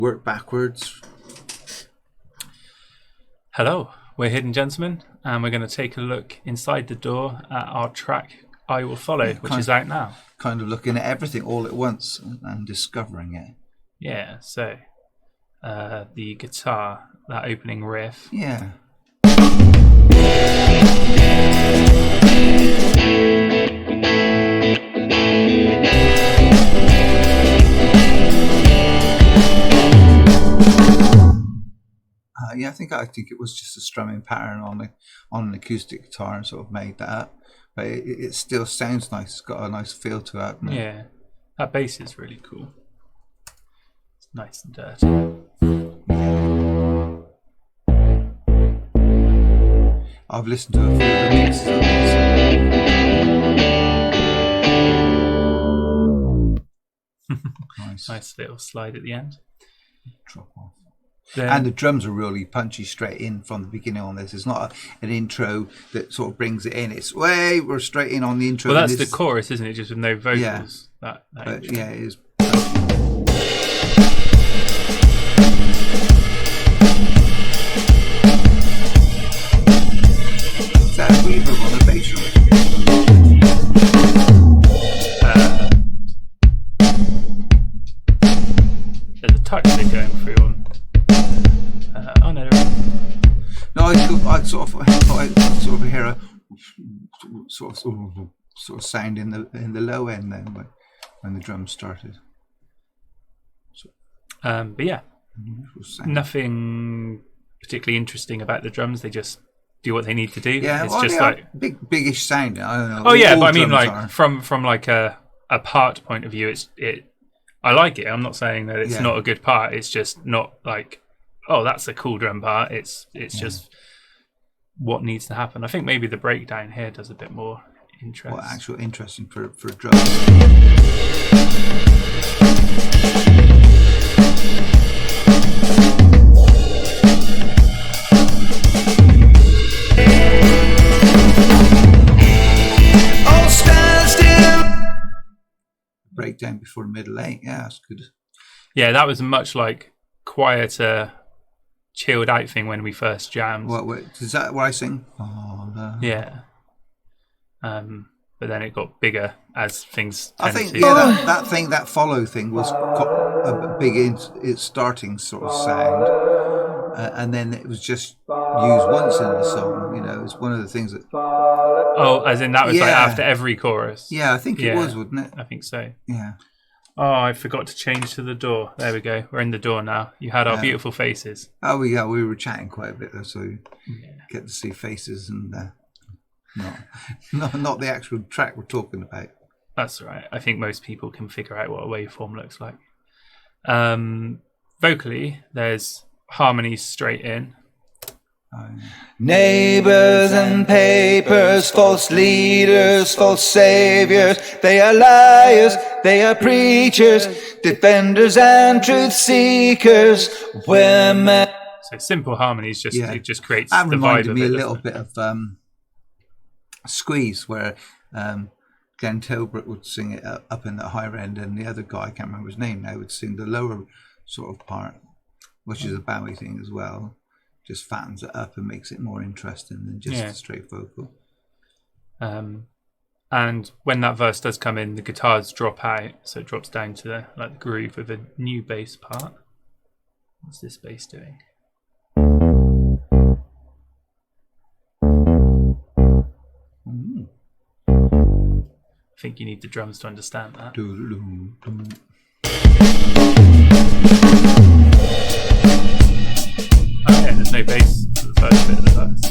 Work backwards. Hello, we're Hidden Gentlemen, and we're going to take a look inside the door at our track I Will Follow, which is out now. Kind of looking at everything all at once and discovering it. Yeah, so the guitar, that opening riff. Yeah. I think it was just a strumming pattern on an acoustic guitar and sort of made that up. But it still sounds nice. It's got a nice feel to it. Yeah, that bass is really cool. It's nice and dirty. I've listened to a few of the mixes of this. Nice little slide at the end. Drop off. And the drums are really punchy straight in from the beginning on this. It's not an intro that sort of brings it in. It's we're straight in on the intro. Well, that's the chorus, isn't it? Just with no vocals. Yeah. That but yeah, it is. Is that a reverb on the bass drum? There's a touch thing going through on. Oh no! No, I sort of hear a sort of sound in the low end then when the drums started. So, but yeah, nothing particularly interesting about the drums. They just do what they need to do. Yeah, it's just like biggish sound. I don't know. Oh yeah, but I mean, like from like a part point of view, I like it. I'm not saying that it's not a good part. It's just not like, oh, that's a cool drum part. It's just what needs to happen. I think maybe the breakdown here does a bit more interest. Well, actual interesting for drums. Oh, stand still. Breakdown before the middle eight. Yeah, that's good. Yeah, that was much like quieter, chilled out thing when we first jammed. What is that what I sing? Yeah. But then it got bigger as things. I think that follow thing was a big its starting sort of sound, and then it was just used once in the song. You know, it's one of the things that. Oh, as in that was like after every chorus. Yeah, I think it was, wasn't it? I think so. Yeah. Oh, I forgot to change to the door. There we go. We're in the door now. You had our beautiful faces. Oh, yeah, we were chatting quite a bit, though, so you get to see faces and not the actual track we're talking about. That's all right. I think most people can figure out what a waveform looks like. Vocally, there's harmonies straight in. Neighbors and papers, false leaders, false saviors. They are liars, they are preachers, defenders and truth seekers. Women. So simple harmonies, it just creates that the vibe reminded of me it. A little bit of Squeeze, where Glenn Tilbrook would sing it up in the higher end, and the other guy, I can't remember his name now, would sing the lower sort of part, which is a Bowie thing as well. Just fattens it up and makes it more interesting than just a straight vocal. And when that verse does come in, the guitars drop out, so it drops down to the groove of a new bass part. What's this bass doing? I think you need the drums to understand that. Oh yeah, there's no bass for the first bit of the verse.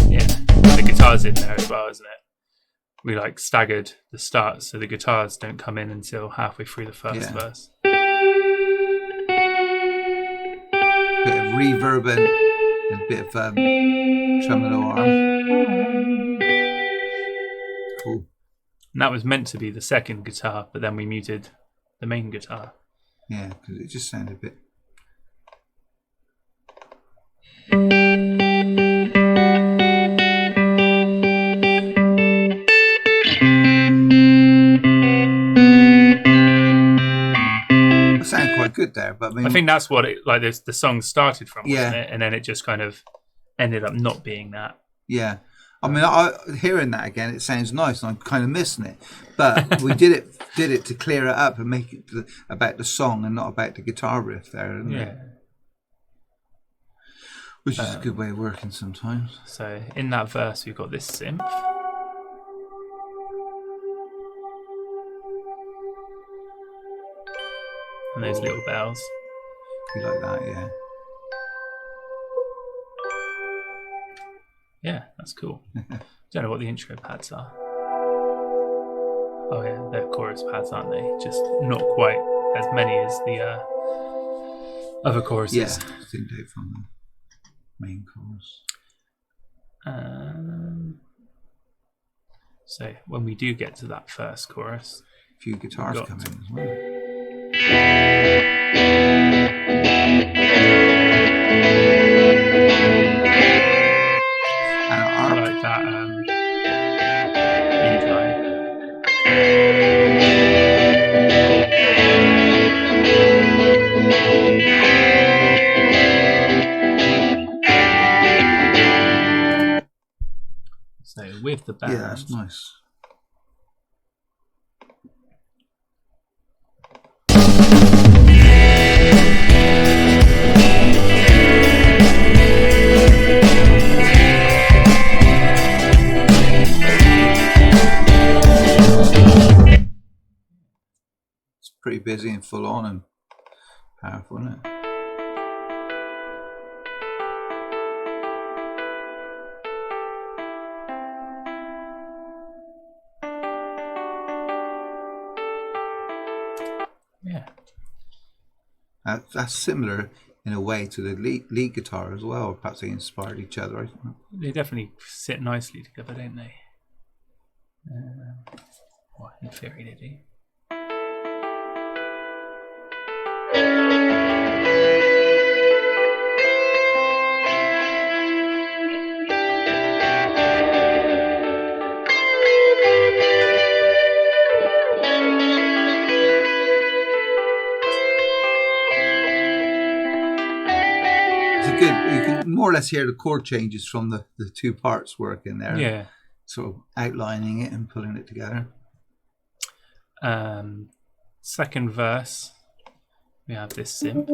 Yeah, the guitar's in there as well, isn't it? We staggered the start, so the guitars don't come in until halfway through the first verse. Bit of reverb and a bit of tremolo arm. Cool. And that was meant to be the second guitar, but then we muted the main guitar. Yeah, because it just sounded a bit. good there, but I mean, I think that's what it like. The song started from, wasn't Yeah. it? And then it just kind of ended up not being that. yeah. I mean, hearing that again, it sounds nice, and I'm kind of missing it. But we did it to clear it up and make it about the song and not about the guitar riff there, isn't Yeah. it? Which is a good way of working sometimes. So in that verse, we've got this synth. And those little bells. You like that, yeah. Yeah, that's cool. Don't know what the intro pads are. Oh yeah, they're chorus pads, aren't they? Just not quite as many as the other choruses. Yeah, didn't take from the main chorus. So when we do get to that first chorus, A few guitars Got- come in as well. And I our like that lead line. So with the band, yeah, that's nice. It's pretty busy and full on and powerful, isn't it? yeah, That's similar in a way to the lead guitar as well. Perhaps they inspired each other. I don't know. they definitely sit nicely together, don't they? Well, in theory they do. It's a good. You can more or less hear the chord changes from the two parts working there. Yeah. Sort of outlining it and pulling it together. Second verse, we have this synth.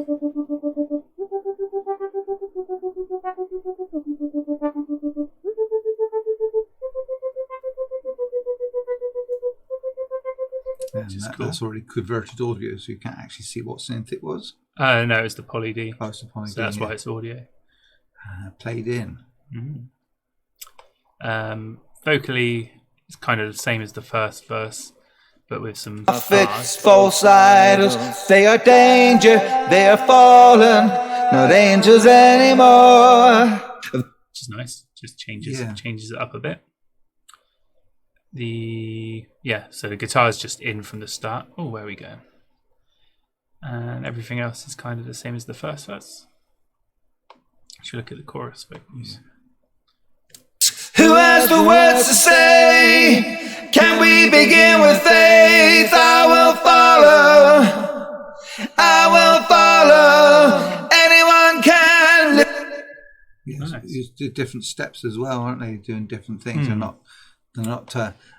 And is cool. that's already converted audio, so you can't actually see what synth it was. No, it's the Poly D. Oh, it's the Poly So that's D, why it's audio. played in. Vocally, it's kind of the same as the first verse, but with some Prophets, bars. false idols, they are danger, they are fallen, not angels anymore. Which is nice. Just changes it up a bit. So the guitar's just in from the start. Oh, where are we going? And everything else is kind of the same as the first verse. Should look at the chorus vocals. Who has the words to say? Can we begin with faith? I will follow. I will follow. Anyone can live. Yes, Nice. it's different steps as well, aren't they? Doing different things. They're not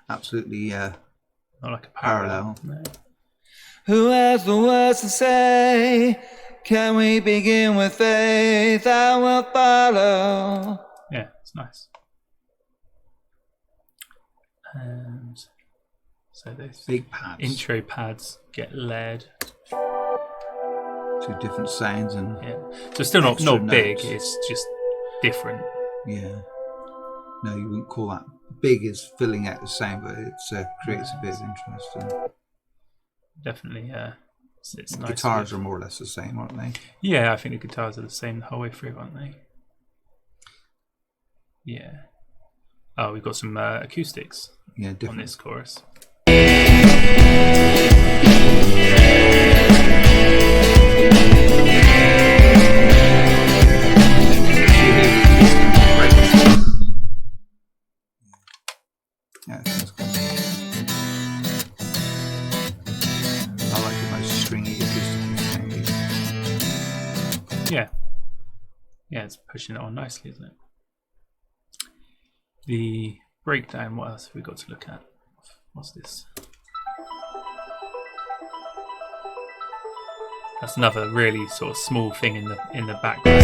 absolutely Not like a parallel. parallel. No. Who has the words to say? Can we begin with faith? I will follow. Yeah, it's nice. And so those Big pads. intro pads get led. Two different sounds and Yeah. So it's still not Extra big, notes. it's just different. yeah. No, you wouldn't call that big as filling out the sound, but it creates a bit of interest. And Definitely, it's nice. guitars are more or less the same, aren't they? Yeah, I think the guitars are the same the whole way through, aren't they? Yeah. Oh, we've got some acoustics Yeah, on different. this chorus. Yeah, that's cool. I like the nice stringy acoustic thing. Yeah, it's pushing it on nicely, isn't it? The breakdown. What else have we got to look at? What's this? That's another really sort of small thing in the background.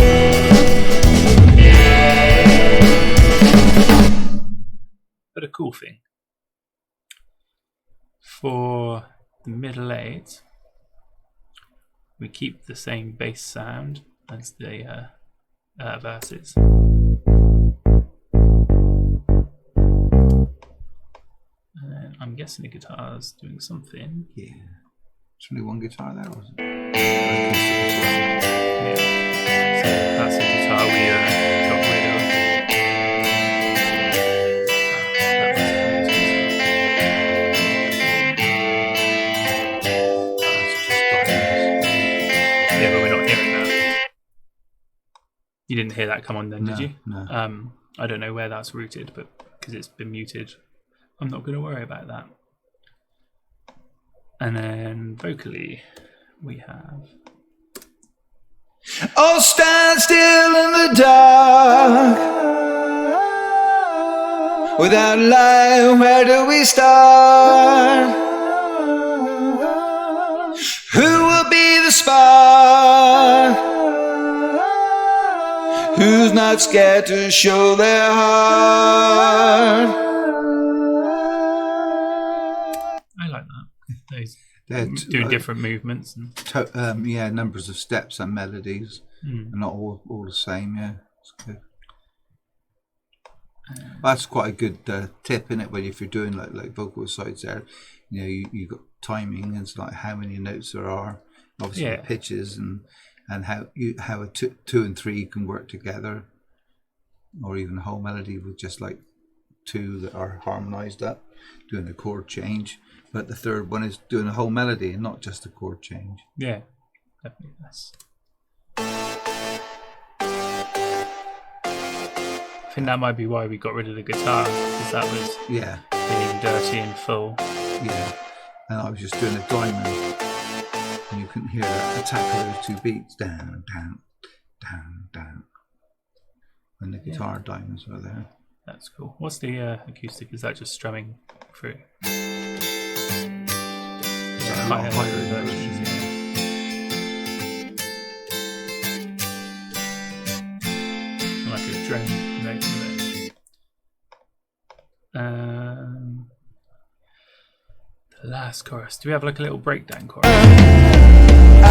But a cool thing. For the middle eight, we keep the same bass sound as the verses. And I'm guessing the guitar's doing something. Yeah. There's only one guitar there, wasn't it? Yeah. So that's a guitar we got rid of. Yeah, but we're not hearing that. You didn't hear that come on then, did you? No. I don't know where that's rooted, but because it's been muted, I'm not going to worry about that. And then vocally, we have. Oh, stand still in the dark. Without light, where do we start? Who will be the spark? Who's not scared to show their heart? I like that. Those do different movements. And numbers of steps and melodies. And not all the same, yeah. It's good. That's quite a good tip, isn't it? When if you're doing like vocal sides there, you got timing and it's like how many notes there are, obviously the pitches and how a two and three can work together, or even a whole melody with just like two that are harmonized up, doing a chord change. But the third one is doing a whole melody and not just a chord change. Yeah, definitely. That's. I think that might be why we got rid of the guitar, because that was being dirty and full. Yeah, and I was just doing a diamond, and you couldn't hear that attack of those two beats, down, down, down, down. When the guitar diamonds were there. That's cool. What's the acoustic? Is that just strumming through? Higher versions, like a drone note with it. The last chorus. Do we have like a little breakdown chorus? I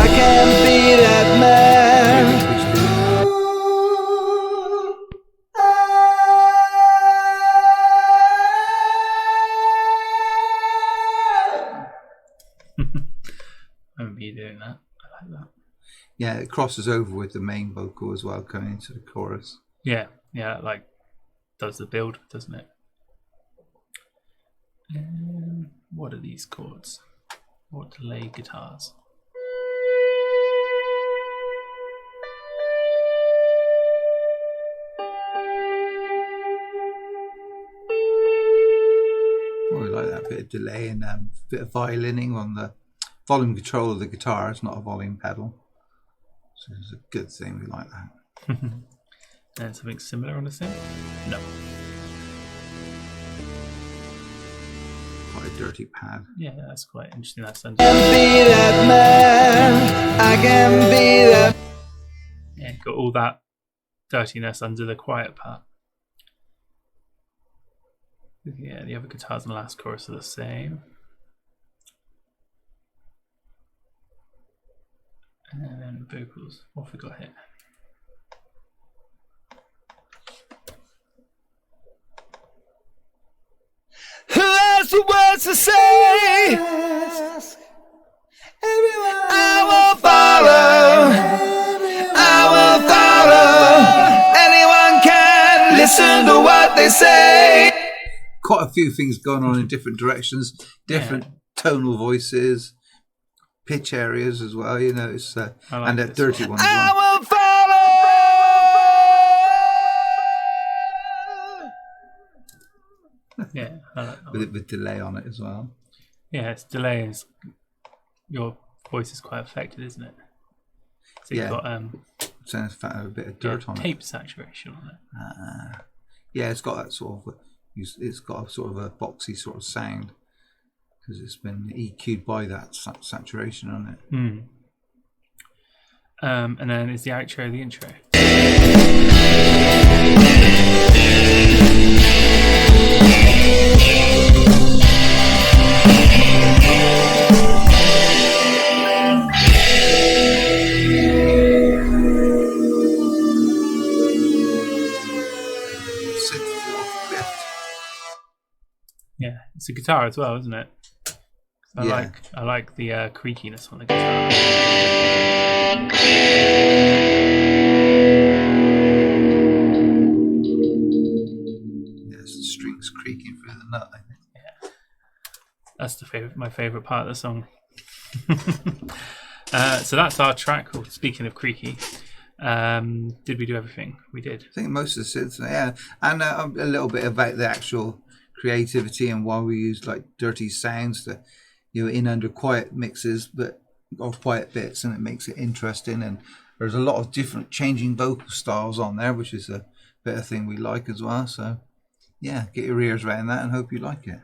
can't be that man. I remember you doing that. I like that. Yeah, it crosses over with the main vocal as well, coming into the chorus. Yeah, like does the build, doesn't it? What are these chords? What delay guitars? Oh, I like that bit of delay and a bit of violining on the volume control of the guitar. It's not a volume pedal, so it's a good thing. We like that. And something similar on the synth? No. Quite a dirty pad. Yeah, that's quite interesting. That sounds. I can be that man. I can be that. Yeah, got all that dirtiness under the quiet part. Yeah, the other guitars in the last chorus are the same. And then vocals. What have we got here? Who has the words to say? I will follow. I will follow. Anyone can listen to what they say. Quite a few things going on in different directions, different tonal voices, pitch areas as well. It's and that dirty one as well. I will follow. Yeah, I like that. With delay on it as well. Yeah, it's delay. Your voice is quite affected, isn't it? So you've got sounds a bit of dirt on it. Tape saturation on it. Yeah, it's got that sort of. It's got a sort of a boxy sort of sound because it's been EQ'd by that saturation on it. And then is the outro the intro? Yeah, it's a guitar as well, isn't it? I like the creakiness on the guitar. Yes, the strings creaking through the nut, I think. Yeah, that's my favorite part of the song. So that's our track. Well, speaking of creaky, did we do everything? We did. I think most of the synths, yeah, and a little bit about the actual creativity and why we use like dirty sounds that in under quiet mixes, but or quiet bits, and it makes it interesting. And there's a lot of different changing vocal styles on there, which is a bit of thing we like as well. So yeah, get your ears around that and hope you like it.